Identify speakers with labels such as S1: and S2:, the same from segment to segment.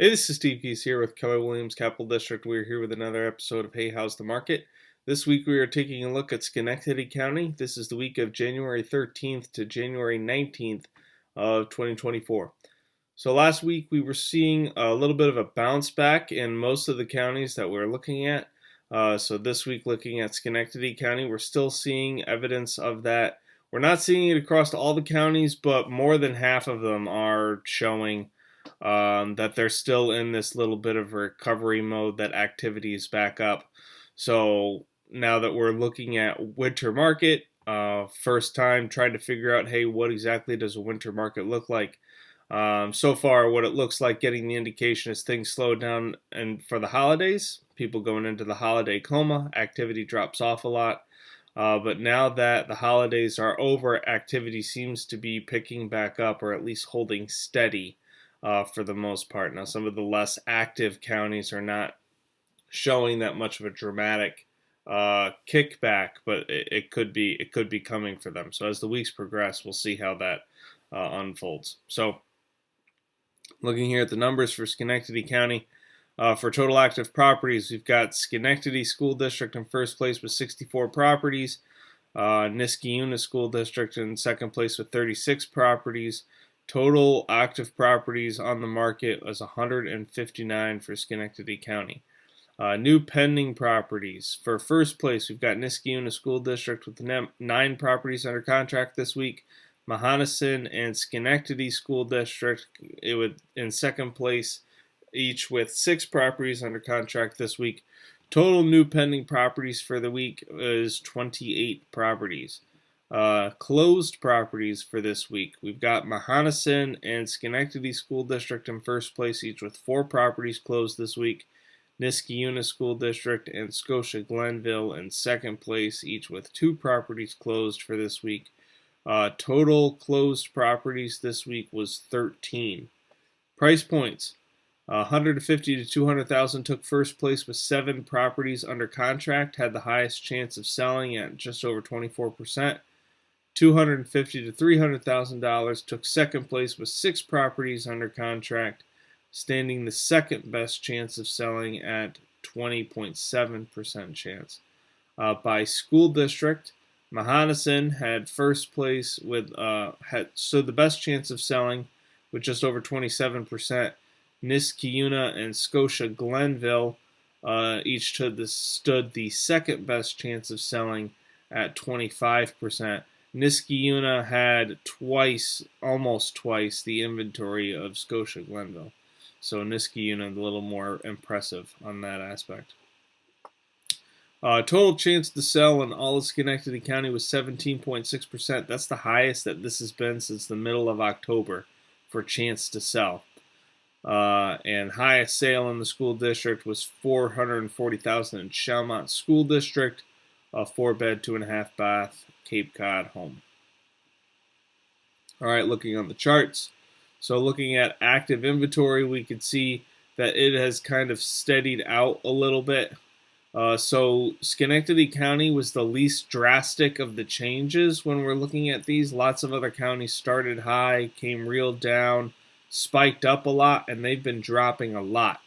S1: Hey, this is Steve Keys here with Keller Williams Capital District. We're here with another episode of Hey, How's the Market? This week we are taking a look at Schenectady County. This is the week of January 13th to January 19th of 2024. So last week we were seeing a little bit of a bounce back in most of the counties that we're looking at. So this week, looking at Schenectady County, we're still seeing evidence of that. We're not seeing it across all the counties, but more than half of them are showing that they're still in this little bit of recovery mode, that activity is back up. So now that we're looking at winter market, first time trying to figure out, hey, what exactly does a winter market look like? So far, what it looks like, getting the indication is things slow down, and for the holidays, people going into the holiday coma, activity drops off a lot. But now that the holidays are over, activity seems to be picking back up, or at least holding steady for the most part. Now, some of the less active counties are not showing that much of a dramatic kickback, but it could be coming for them. So as the weeks progress, we'll see how that unfolds. So looking here at the numbers for Schenectady County, for total active properties, we've got Schenectady School District in first place with 64 properties, Niskayuna School District in second place with 36 properties. Total active properties on the market was 159 for Schenectady County. New pending properties. For first place, we've got Niskayuna School District with 9 properties under contract this week. Mahonison and Schenectady School District in second place, each with 6 properties under contract this week. Total new pending properties for the week is 28 properties. Closed properties for this week, we've got Mahonison and Schenectady School District in first place, each with 4 properties closed this week. Niskayuna School District and Scotia Glenville in second place, each with 2 properties closed for this week. Total closed properties this week was 13. Price points. 150 to 200,000 took first place with 7 properties under contract, had the highest chance of selling at just over 24%. $250 to $300,000 took second place with 6 properties under contract, standing the second best chance of selling at 20.7% chance. By school district, Mahonison had first place with stood the best chance of selling with just over 27%. Niskayuna and Scotia Glenville each stood the second best chance of selling at 25%. Niskayuna had almost twice the inventory of Scotia Glenville. So Niskayuna a little more impressive on that aspect. Total chance to sell in all of Schenectady County was 17.6%. That's the highest that this has been since the middle of October for chance to sell. And highest sale in the school district was $440,000 in Chalmont School District, a 4-bed, 2.5 bath Cape Cod home. All right, looking on the charts. So looking at active inventory, we could see that it has kind of steadied out a little bit. So Schenectady County was the least drastic of the changes when we're looking at these. Lots of other counties started high, came real down, spiked up a lot, and they've been dropping a lot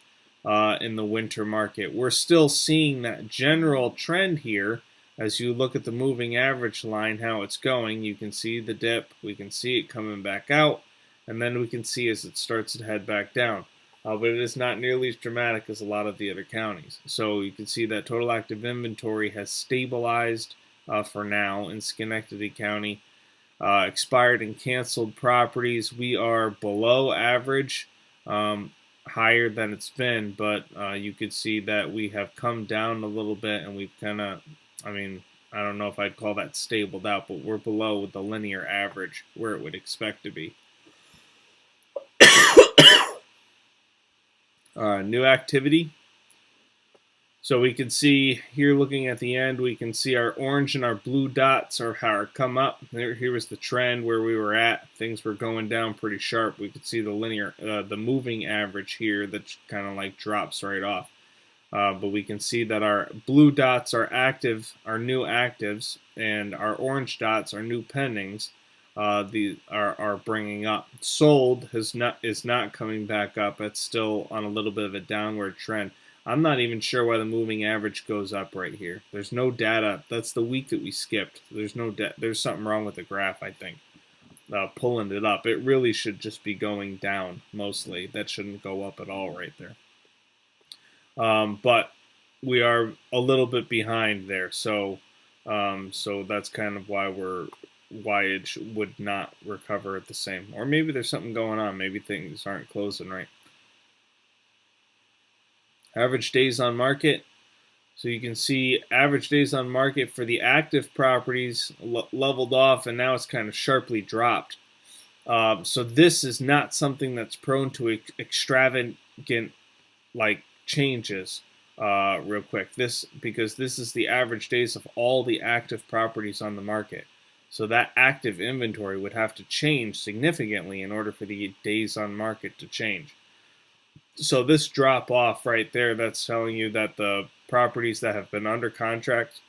S1: in the winter market. We're still seeing that general trend here. As you look at the moving average line, how it's going, you can see the dip, we can see it coming back out, and then we can see as it starts to head back down. But it is not nearly as dramatic as a lot of the other counties. So you can see that total active inventory has stabilized for now in Schenectady County. Expired and canceled properties, we are below average, higher than it's been, but you could see that we have come down a little bit, and we've kind of, I don't know if I'd call that stabled out, but we're below the linear average where it would expect to be. New activity. So we can see here, looking at the end, we can see our orange and our blue dots are how it come up. Here was the trend where we were at. Things were going down pretty sharp. We could see the linear, the moving average here that kind of like drops right off. But we can see that our blue dots are active, are new actives, and our orange dots are new pendings. are bringing up. Sold is not coming back up. It's still on a little bit of a downward trend. I'm not even sure why the moving average goes up right here. There's no data. That's the week that we skipped. There's something wrong with the graph, I think. Pulling it up. It really should just be going down mostly. That shouldn't go up at all right there. But we are a little bit behind there, so that's kind of why it would not recover at the same. Or maybe there's something going on. Maybe things aren't closing right. Average days on market. So you can see average days on market for the active properties leveled off, and now it's kind of sharply dropped. So this is not something that's prone to extravagant like changes. Real quick, because this is the average days of all the active properties on the market. So that active inventory would have to change significantly in order for the days on market to change. So this drop off right there, that's telling you that the properties that have been under contract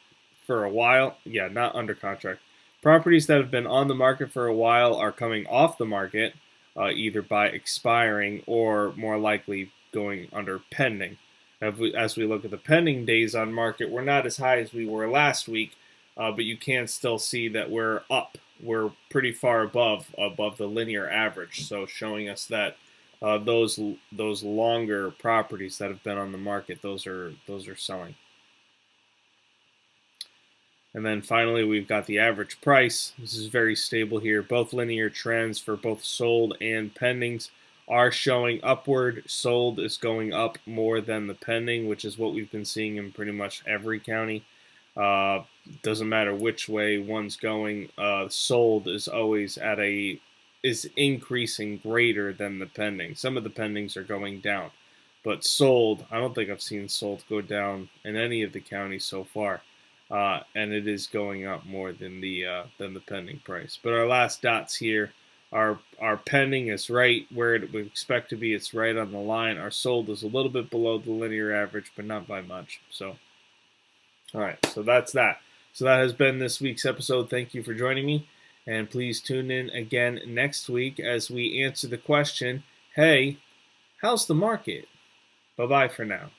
S1: for a while, not under contract, properties that have been on the market for a while are coming off the market, either by expiring or more likely going under pending. As we look at the pending days on market, we're not as high as we were last week, but you can still see that we're up. We're pretty far above the linear average, so showing us that those longer properties that have been on the market, those are selling. And then finally, we've got the average price. This is very stable here. Both linear trends for both sold and pendings are showing upward. Sold is going up more than the pending, which is what we've been seeing in pretty much every county. Doesn't matter which way one's going. Sold is always is increasing greater than the pending. Some of the pendings are going down, but sold, I don't think I've seen sold go down in any of the counties so far. And it is going up more than the pending price. But our last dots here, our pending is right where it would expect to be. It's right on the line. Our sold is a little bit below the linear average, but not by much. So, all right, so that's that. So that has been this week's episode. Thank you for joining me, and please tune in again next week as we answer the question, hey, how's the market? Bye-bye for now.